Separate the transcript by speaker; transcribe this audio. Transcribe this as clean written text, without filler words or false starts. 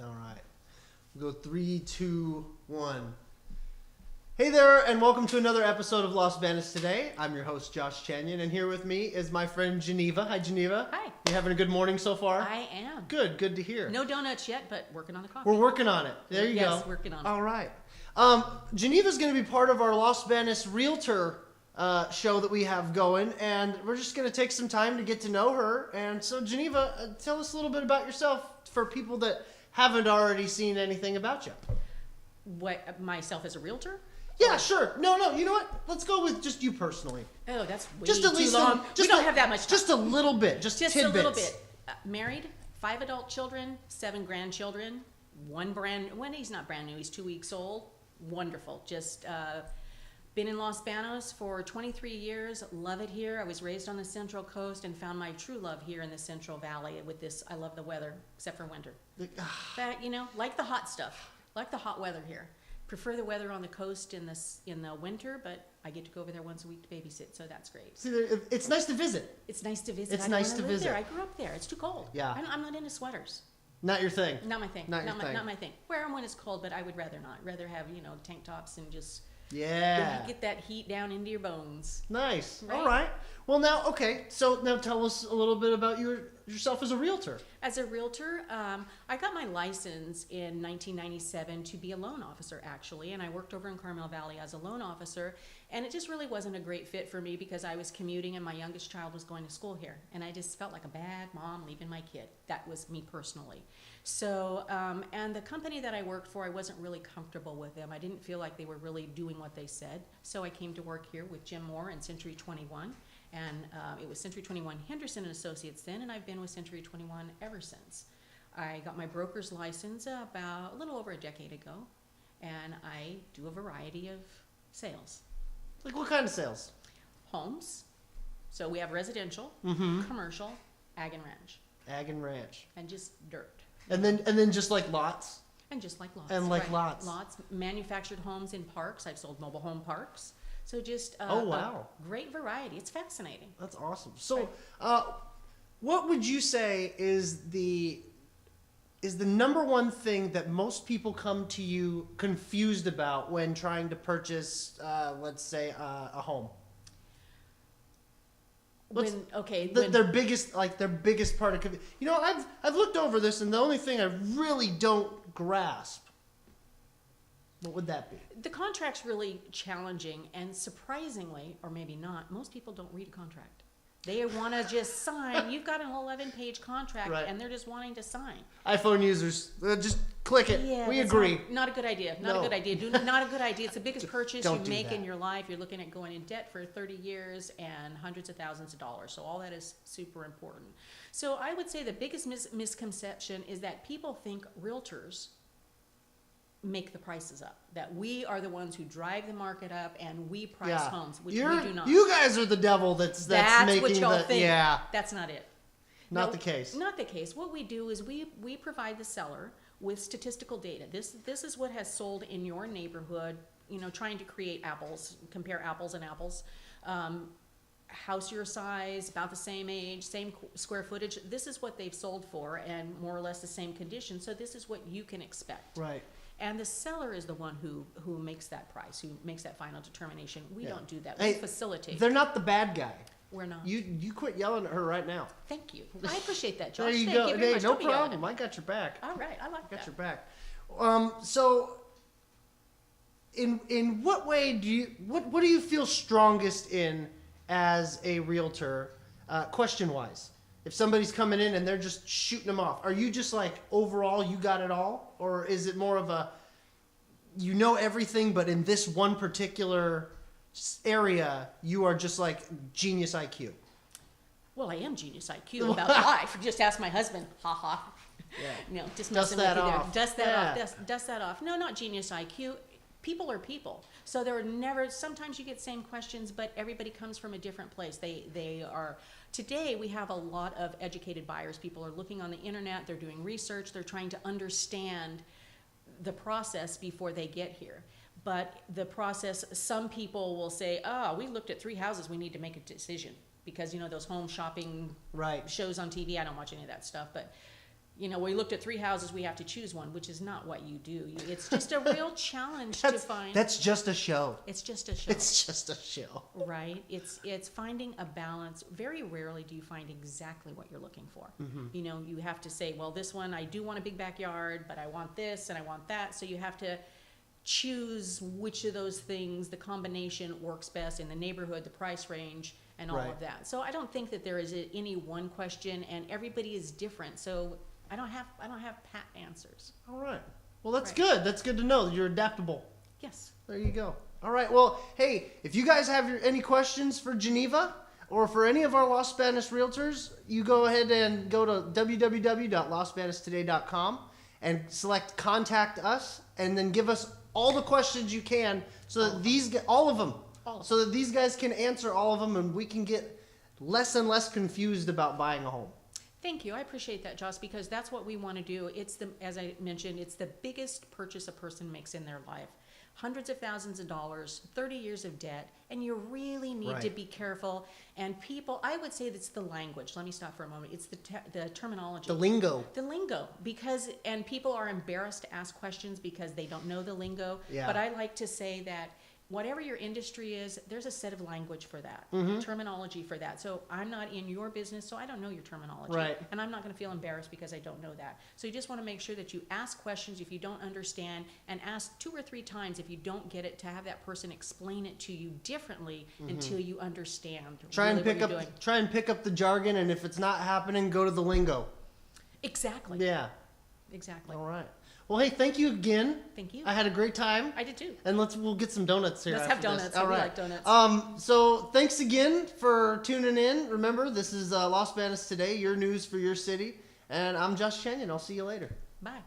Speaker 1: All right. We'll go 3, 2, 1. Hey there, and welcome to another episode of Los Banos Today. I'm your host, Josh Chanyon, and here with me is my friend Geneva. Hi, Geneva.
Speaker 2: Hi.
Speaker 1: You having a good morning so far?
Speaker 2: I am.
Speaker 1: Good to hear.
Speaker 2: No donuts yet, but working on the coffee.
Speaker 1: We're working on it. There you go.
Speaker 2: Yes, working on it.
Speaker 1: All right. Geneva's going to be part of our Los Banos Realtor show that we have going, and we're just going to take some time to get to know her. And so, Geneva, tell us a little bit about yourself for people that haven't already seen anything about you.
Speaker 2: What, myself as a realtor?
Speaker 1: Yeah, sure. No, you know what? Let's go with just you personally.
Speaker 2: Oh, that's way
Speaker 1: Just at
Speaker 2: too
Speaker 1: least
Speaker 2: long. We don't have that much time.
Speaker 1: Just a little bit. Just tidbits.
Speaker 2: a little bit. Married, 5 adult children, 7 grandchildren. One he's not brand new, he's 2 weeks old. Wonderful. Just been in Los Banos for 23 years. Love it here. I was raised on the Central Coast and found my true love here in the Central Valley with this. I love the weather, except for winter. But, like the hot stuff, like the hot weather here. Prefer the weather on the coast in the winter, but I get to go over there once a week to babysit, so that's great.
Speaker 1: See, it's nice to visit.
Speaker 2: It's nice to visit.
Speaker 1: It's nice to visit.
Speaker 2: There. I grew up there. It's too cold.
Speaker 1: Yeah.
Speaker 2: I'm not into sweaters.
Speaker 1: Not your thing.
Speaker 2: Not my thing.
Speaker 1: Not
Speaker 2: my thing. Wear them when it's cold, but I would rather not. Rather have tank tops and just get that heat down into your bones.
Speaker 1: Nice.
Speaker 2: Right?
Speaker 1: All right. Well, now tell us a little bit about yourself as a realtor.
Speaker 2: As a realtor, I got my license in 1997 to be a loan officer, actually, and I worked over in Carmel Valley as a loan officer, and it just really wasn't a great fit for me because I was commuting and my youngest child was going to school here, and I just felt like a bad mom leaving my kid. That was me personally. So, and the company that I worked for, I wasn't really comfortable with them. I didn't feel like they were really doing what they said, so I came to work here with Jim Moore and Century 21. And it was Century 21 Henderson and Associates then, and I've been with Century 21 ever since. I got my broker's license about a little over a decade ago, and I do a variety of sales.
Speaker 1: Like what kind of sales?
Speaker 2: Homes. So we have residential, commercial, ag and ranch.
Speaker 1: Ag and ranch.
Speaker 2: And just dirt.
Speaker 1: And then just like lots.
Speaker 2: And just like lots.
Speaker 1: And like
Speaker 2: right.
Speaker 1: lots.
Speaker 2: Lots. Manufactured homes in parks. I've sold mobile home parks. So just
Speaker 1: wow.
Speaker 2: A great variety. It's fascinating.
Speaker 1: That's awesome. So, what would you say is the number one thing that most people come to you confused about when trying to purchase, let's say, a home? Their biggest part of I've looked over this, and the only thing I really don't grasp. What would that be?
Speaker 2: The contract's really challenging, and surprisingly, or maybe not, most people don't read a contract. They want to just sign. You've got an 11-page contract,
Speaker 1: right.
Speaker 2: And they're just wanting to sign.
Speaker 1: iPhone users, just click it.
Speaker 2: Yeah,
Speaker 1: we agree.
Speaker 2: Not a good idea. Not a good idea. Not a good idea. It's the biggest purchase you make in your life. You're looking at going in debt for 30 years and hundreds of thousands of dollars. So all that is super important. So I would say the biggest misconception is that people think realtors make the prices up, that we are the ones who drive the market up and we price homes, which we do not.
Speaker 1: You guys are the devil that's making
Speaker 2: what y'all think.
Speaker 1: Yeah.
Speaker 2: That's not it.
Speaker 1: Not the case.
Speaker 2: Not the case. What we do is we provide the seller with statistical data. This is what has sold in your neighborhood, trying to create compare apples and apples. House your size, about the same age, same square footage. This is what they've sold for and more or less the same condition. So this is what you can expect.
Speaker 1: Right.
Speaker 2: And the seller is the one who makes that price, who makes that final determination. We don't do that. We facilitate.
Speaker 1: They're not the bad guy.
Speaker 2: We're not.
Speaker 1: You quit yelling at her right now.
Speaker 2: Thank you. I appreciate that, Josh.
Speaker 1: There you
Speaker 2: Thank
Speaker 1: go.
Speaker 2: you very much.
Speaker 1: No
Speaker 2: Don't be yelling
Speaker 1: problem. I got your back.
Speaker 2: All right. I like that.
Speaker 1: Got your back. So, in what way what do you feel strongest in as a realtor, question wise? If somebody's coming in and they're just shooting them off, are you just like overall you got it all, or is it more of a everything, but in this one particular area you are just like genius IQ?
Speaker 2: Well, I am genius IQ about life. Just ask my husband. Ha ha.
Speaker 1: Yeah.
Speaker 2: Just
Speaker 1: dust
Speaker 2: messing
Speaker 1: that
Speaker 2: with you
Speaker 1: off.
Speaker 2: there. Dust that off. No, not genius IQ. People are people. So there are never, sometimes you get same questions, but everybody comes from a different place. They are, today we have a lot of educated buyers. People are looking on the internet, they're doing research, they're trying to understand the process before they get here. But the process, some people will say, we looked at 3 houses, we need to make a decision. Because, those home shopping shows on TV, I don't watch any of that stuff, but you know, we looked at 3 houses, we have to choose one, which is not what you do. It's just a real challenge to find.
Speaker 1: That's just a show.
Speaker 2: It's just a show.
Speaker 1: It's just a show.
Speaker 2: Right? It's finding a balance. Very rarely do you find exactly what you're looking for. You know, you have to say, well, this one, I do want a big backyard, but I want this and I want that. So you have to choose which of those things, the combination works best in the neighborhood, the price range, and all
Speaker 1: Right.
Speaker 2: of that. So I don't think that there is any one question, and everybody is different. So I don't have pat answers.
Speaker 1: All right. Well, that's
Speaker 2: Right.
Speaker 1: good. That's good to know that you're adaptable.
Speaker 2: Yes.
Speaker 1: There you go. All right. Well, hey, if you guys have any questions for Geneva or for any of our Los Spanish realtors, you go ahead and go to www.losspanishtoday.com and select Contact Us, and then give us all the questions you can, so that all of them, so that these guys can answer all of them, and we can get less and less confused about buying a home.
Speaker 2: Thank you. I appreciate that, Joss, because that's what we want to do. As I mentioned, it's the biggest purchase a person makes in their life. Hundreds of thousands of dollars, 30 years of debt, and you really need to
Speaker 1: Right.
Speaker 2: be careful. And people, I would say it's the language. Let me stop for a moment. It's the terminology.
Speaker 1: The lingo.
Speaker 2: The lingo, and people are embarrassed to ask questions because they don't know the lingo.
Speaker 1: Yeah.
Speaker 2: But I like to say that whatever your industry is, there's a set of language for that, terminology for that. So I'm not in your business, so I don't know your terminology.
Speaker 1: Right.
Speaker 2: And I'm not going to feel embarrassed because I don't know that. So you just want to make sure that you ask questions if you don't understand, and ask 2 or 3 times if you don't get it, to have that person explain it to you differently until you understand.
Speaker 1: Try and
Speaker 2: really
Speaker 1: pick
Speaker 2: what you're doing.
Speaker 1: Try and pick up the jargon, and if it's not happening, go to the lingo.
Speaker 2: Exactly.
Speaker 1: Yeah.
Speaker 2: Exactly.
Speaker 1: All right. Well, hey, thank you again.
Speaker 2: Thank you.
Speaker 1: I had a great time.
Speaker 2: I did too.
Speaker 1: And we'll get some donuts here.
Speaker 2: Let's
Speaker 1: after
Speaker 2: have donuts.
Speaker 1: This.
Speaker 2: I
Speaker 1: All
Speaker 2: really
Speaker 1: right.
Speaker 2: like donuts.
Speaker 1: So thanks again for tuning in. Remember, this is Los Banas Today, your news for your city. And I'm Josh Cheney, and I'll see you later.
Speaker 2: Bye.